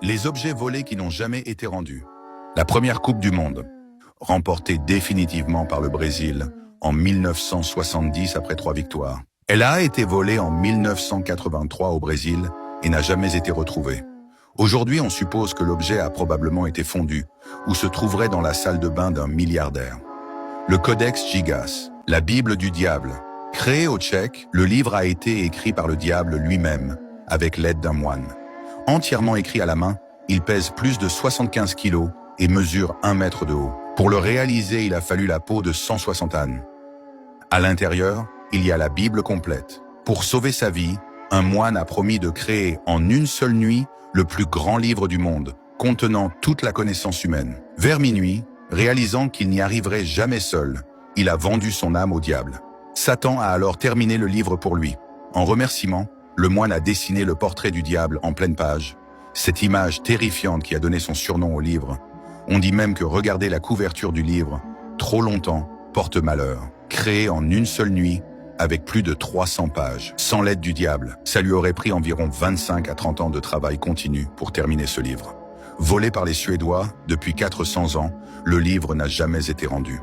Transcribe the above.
Les objets volés qui n'ont jamais été rendus. La première Coupe du Monde, remportée définitivement par le Brésil en 1970 après 3 victoires. Elle a été volée en 1983 au Brésil et n'a jamais été retrouvée. Aujourd'hui, on suppose que l'objet a probablement été fondu ou se trouverait dans la salle de bain d'un milliardaire. Le Codex Gigas, la Bible du diable. Créé au Tchèque, le livre a été écrit par le diable lui-même, avec l'aide d'un moine. Entièrement écrit à la main, il pèse plus de 75 kilos et mesure 1 mètre de haut. Pour le réaliser, il a fallu la peau de 160 ânes. À l'intérieur, il y a la Bible complète. Pour sauver sa vie, un moine a promis de créer en une seule nuit le plus grand livre du monde, contenant toute la connaissance humaine. Vers minuit, réalisant qu'il n'y arriverait jamais seul, il a vendu son âme au diable. Satan a alors terminé le livre pour lui. En remerciement, le moine a dessiné le portrait du diable en pleine page. Cette image terrifiante qui a donné son surnom au livre. On dit même que regarder la couverture du livre, trop longtemps, porte malheur. Créé en une seule nuit, avec plus de 300 pages. Sans l'aide du diable, ça lui aurait pris environ 25 à 30 ans de travail continu pour terminer ce livre. Volé par les Suédois, depuis 400 ans, le livre n'a jamais été rendu.